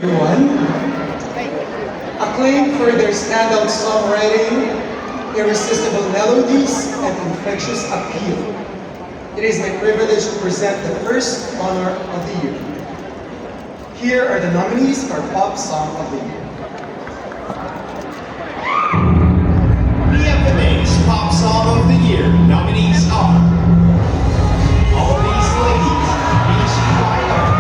Everyone, acclaimed for their standout songwriting, irresistible melodies, and infectious appeal. It is my privilege to present the first honor of the year. Here are the nominees for Pop Song of the Year. PFMA's Pop Song of the Year nominees are All These Ladies, BGYR.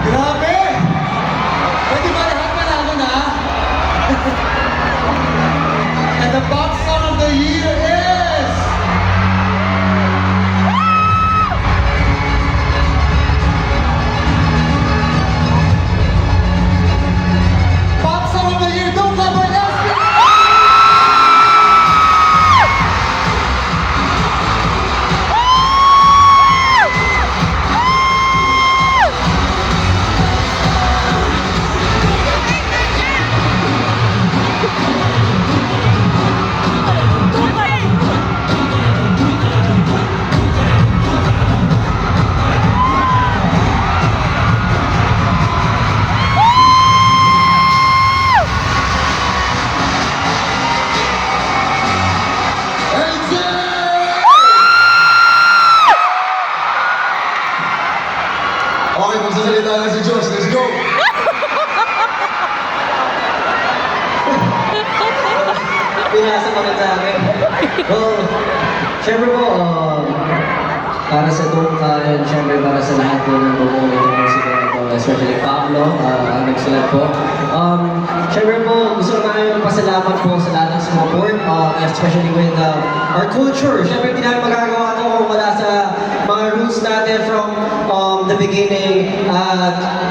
Grabe! Pwede ba lahat malaman na? And the Pop Song of the Year is... Pop Song of the Year, don't clap by SB! Okay, magsasalita na si Josh. Let's go! Pinasa pa rin sa akin. Well, syempre po, para sa Dungka and syempre para sa lahat po ng bumuo ng musika ito, especially Pablo, ang nagsulat po. Syempre po, gusto namin magpasalamat po sa lahat ng support, especially with our culture. Syempre, hindi namin magagawa ito kung wala sa mga roots natin from the beginning.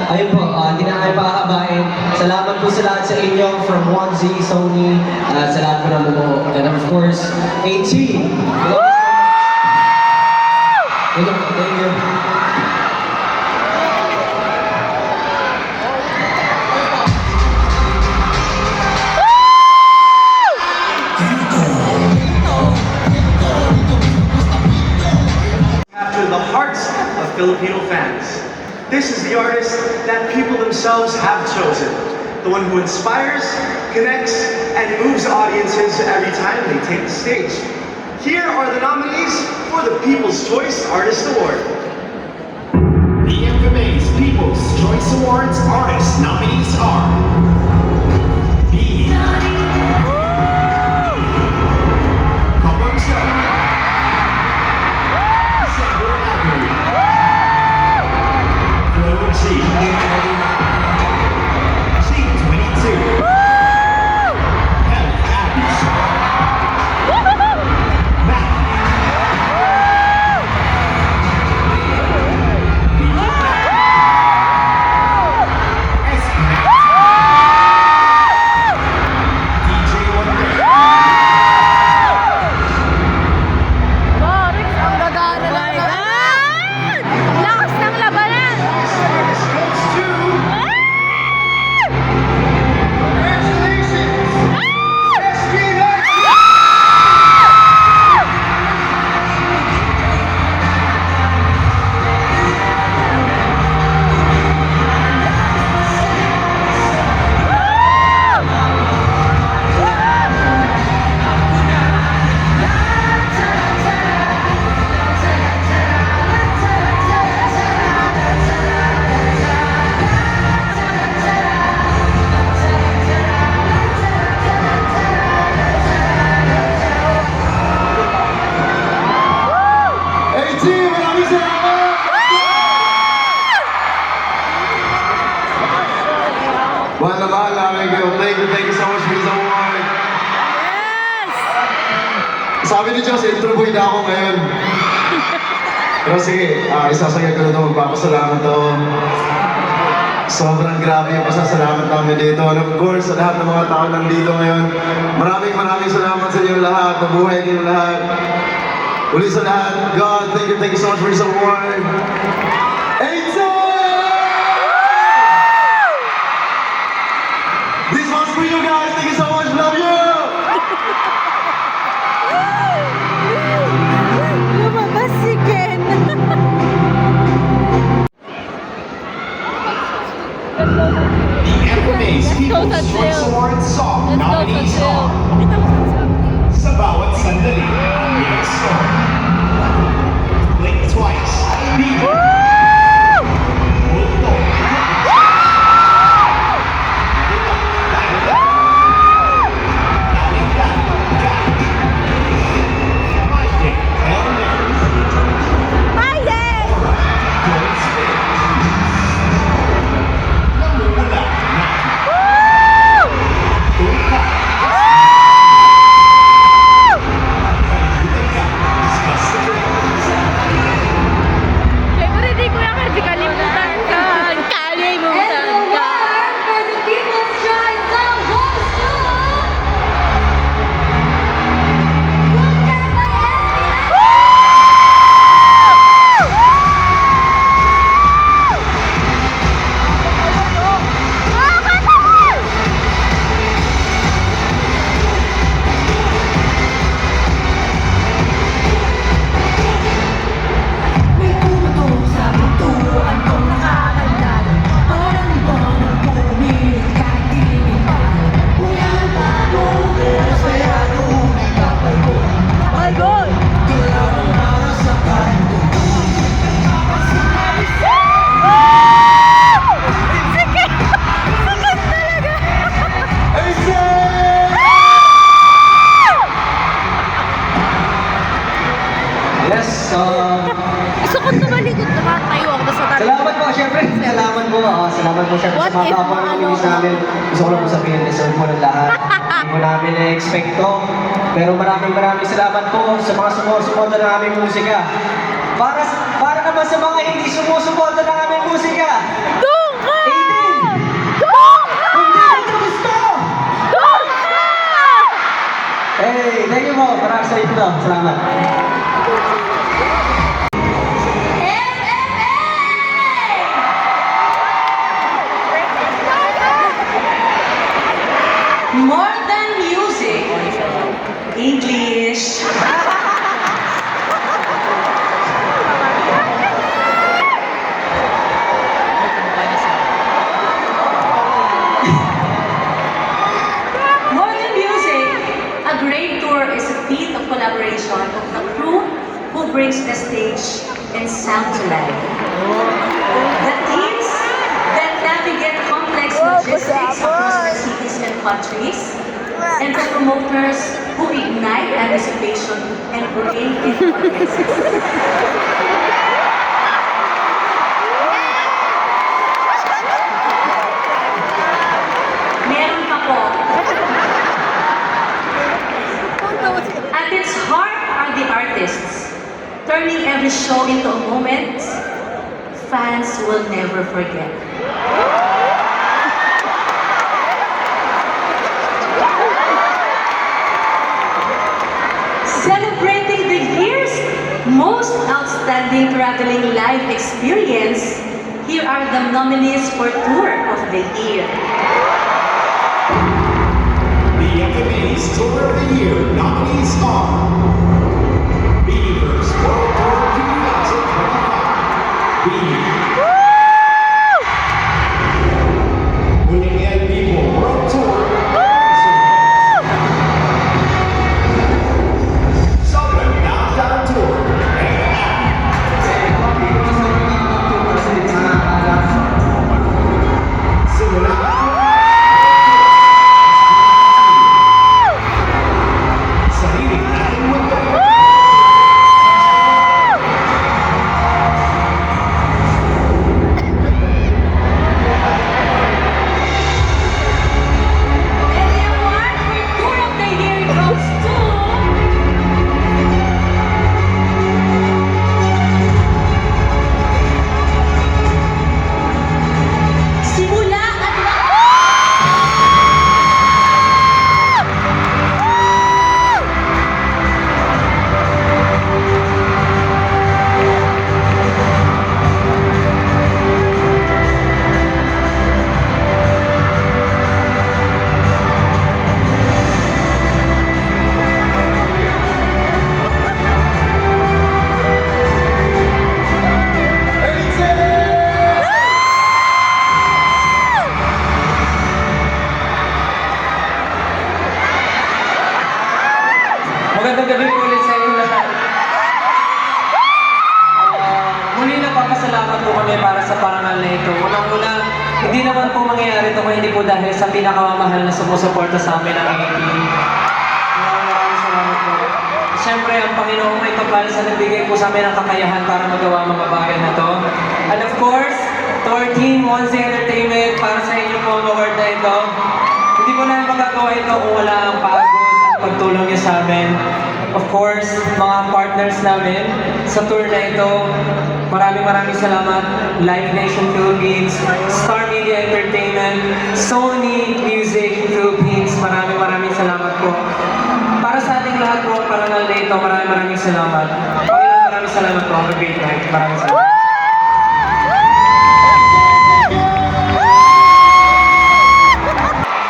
Ayun po, hindi na namin pahabain. Salamat po sa lahat sa inyo from 1Z, Sony, sa lahat po ng bumuo. And of course, AT. Thank you. Capture the hearts of Filipino fans. This is the artist that people themselves have chosen. The one who inspires, connects, and moves audiences every time they take the stage. Here are the nominees for the People's Choice Artist Award. PFMA's People's Choice Awards artist nominees are B. Kapag Show, December Avenue, Flow G, G22, Health Abby's, Matt, Mahal na mahal namin kayo. Thank you so much for this award. Sabi ni Josh, intro boy na ako ngayon. Pero sige, isasagay ko na ito, magpapasalamat ako. Sobrang grabe yung pasasalamat namin dito. And of course, sa lahat ng mga tao nandito ngayon, maraming salamat sa inyo lahat, mabuhay kayo lahat. Uli sa lahat, God, thank you so much for this award. This one's for you guys, thank you so much, love you! Lumabas si Ken. The FMA's People's Choice Award song nominees are Sa Bawat Sandali, Real Story. Blink Twice, Beacon. Multo. My Day, Hail Mary. Gold Spin. Namumula na. Tungkol. Favorite ko yung kasi kalimutan ka. Kalimutan ka. For the People's Choice Song goes to Punta by May tumutong sa pintuan kong nakakandad. Parang bang pumilit kahit di pa. Buyan pa mo, desperado, nagkapal ko. My God! Kailangan para sa kanto. Yes, Gusto ko tumalikod na tayo ako sa tabi. salamat po, syempre. Salamat po. Salamat po, syempre, What sa mga if, kapwa ng release namin. Gusto ko lang po sabihin, deserve mo ng lahat. Hindi mo namin na-expect to. Pero maraming salamat po sa mga sumusuporta ng aming musika. Para naman sa mga hindi sumusuporta ng aming musika. Doon ka! Aiden! Doon ka! Kung di nyo gusto! Doon ka! Hey, thank you po. Maraming sa ito. Salamat. More than music. English. More than music, a great tour is a feat of collaboration of the crew who brings the stage and sound to life. The teams that navigate complex logistics across the cities and countries, and the promoters who ignite anticipation and bring in audiences. Meron pa po. At its heart are the artists, turning every show into a moment fans will never forget. Celebrating the year's most outstanding traveling live experience, here are the nominees for Tour of the Year. The FMA's Tour of the Year nominees are Beavers World Tour 2025, Beavers. Winning El Vivo World Tour, Southern Downtown Tour, Simula. Sariling natin mundo. pagmamahal na ito. Unang-una, hindi naman po mangyayari ito kung hindi po dahil sa pinakamamahal na sumusuporta sa amin ang A-Team. Maraming salamat po. Siyempre, ang Panginoon may kapal sa nagbigay po sa amin ang kakayahan para magawa ang mga bagay na to. And of course, to our team, Monse Entertainment, para sa inyo po ang award na ito. Hindi po namin magagawa ito kung wala ang pagod at pagtulong niyo sa amin. Of course, mga partners namin sa tour na ito, maraming salamat. Live Nation Philippines, Star Media Entertainment, Sony Music Philippines, maraming salamat po. Para sa ating lahat po, ang parangal na ito, maraming salamat. Panginoon, maraming salamat po. Have a great night. Maraming salamat.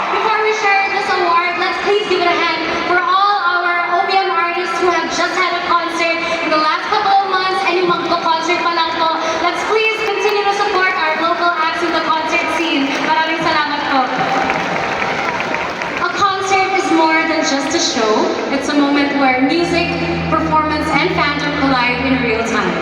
Before we share this award, let's please give it a hand for all our OPM artists who have just had a concert in the last couple of months and yung magko-concert pa lang po. Let's please continue to support our local acts in the concert scene. Maraming salamat po. A concert is more than just a show. It's a moment where music, performance, and fandom collide in real time.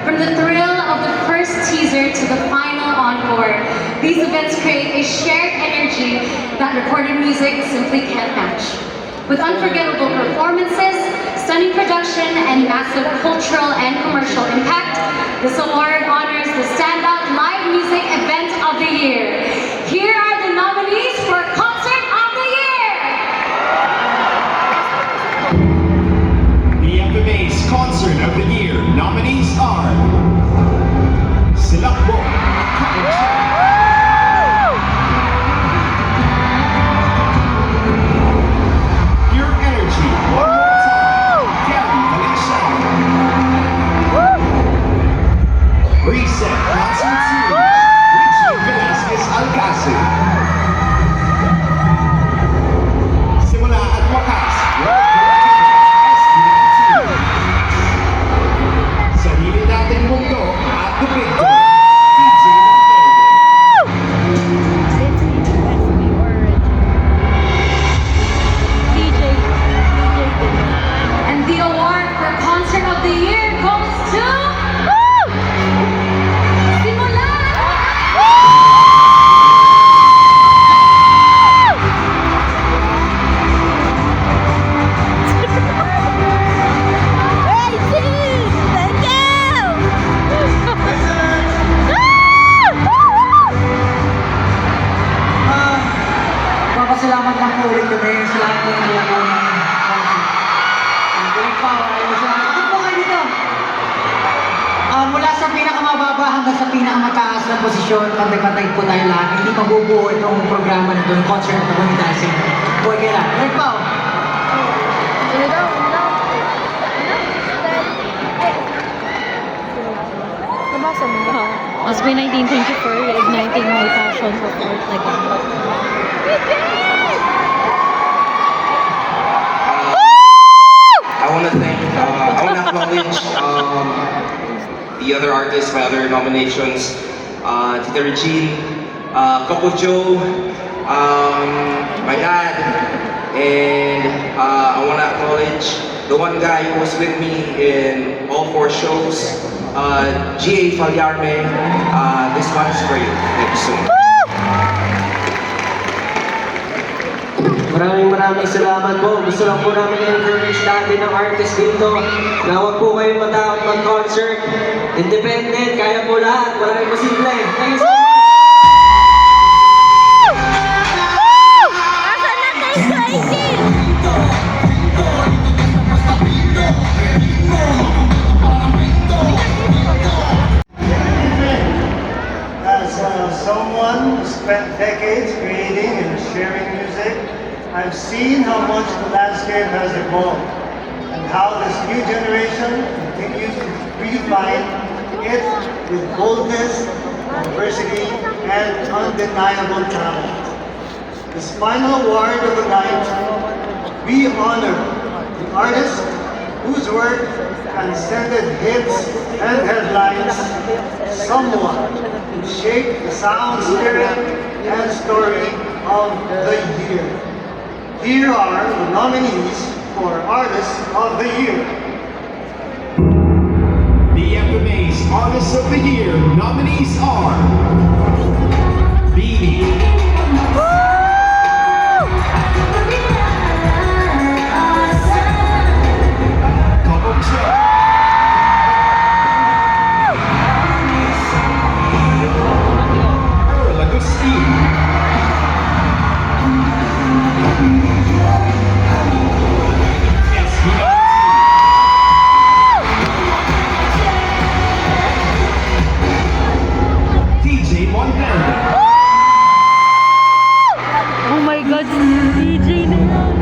From the thrill of the first teaser to the final encore, these events create a shared energy that recorded music simply can't match. With unforgettable performances, stunning production, and massive cultural and commercial impact, this award honors the standout live music event of the year. Here are the nominees for Concert of the Year! The FMA's Concert of the Year nominees are Silakbo, Pure Energy, one more time, Gary Valenciano, Reset Concert Series, Richie Velasquez Alcacid, Simula at Wakas, Sarili Nating Mundo at The Big Door, DJ And the award for Concert of the Year goes to... Simula! Papasalamat lang po ulit kami sa lahat ng nilagaw ng concert. Direct Pao, maraming salamat. Ano po kayo dito? Mula sa pinakamababa hanggang sa pinakamataas na posisyon, pantay-pantay po tayo lahat. Hindi mabubuo itong programa na itong concert na kami dancing. Buhay kayo lahat. Direct Pao! Osby 19, thank you for igniting my passion for art again. I want to acknowledge the other artists, my other nominations, Tita Regine, Coco Joe, my dad, and I want to acknowledge the one guy who was with me in all 4 shows, G.A. Falyarme. This one is for you. Thank you so much. Maraming salamat po. Gusto lang po namin i-encourage natin ng artist dito na huwag po kayong matakot mag-concert. Independent, kaya po lahat. Walang imposible. Thank you so much! As someone who spent decades creating and sharing music, I've seen how much the landscape has evolved and how this new generation continues to redefine it with boldness, diversity, and undeniable talent. This final award of the night, we honor the artist whose work transcended hits and headlines, someone who shaped the sound, spirit, and story of the year. Here are the nominees for Artist of the Year. The FMA's Artists of the Year nominees are Pampanga. Oh my God, DJ na yan.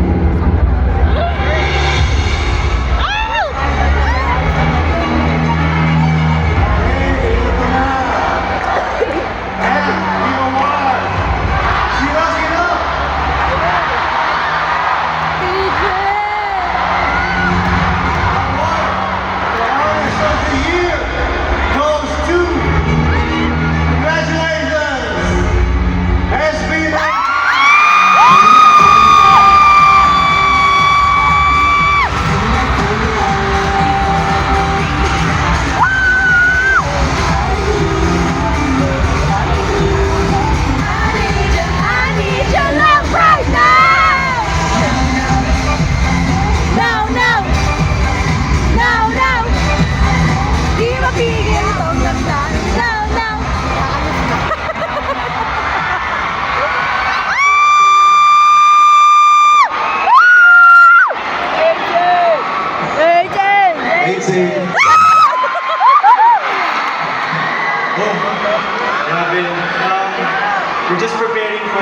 We're just preparing for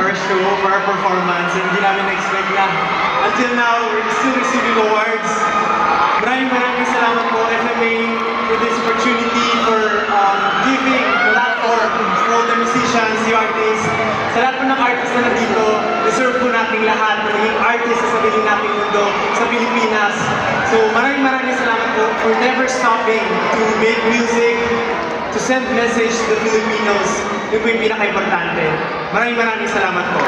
our show, for our performance, and hindi namin na-expect na until now, we're still receiving awards. Maraming salamat po, FMA, for this opportunity, for giving platform to all the musicians, the artists. Sa lahat po ng artists na nandito, deserve po nating lahat na maging artist sa sarili nating mundo, sa Pilipinas. So maraming salamat po for never stopping to make music, to send message to the Filipinos. Yun po yung pinaka-importante. Maraming salamat po.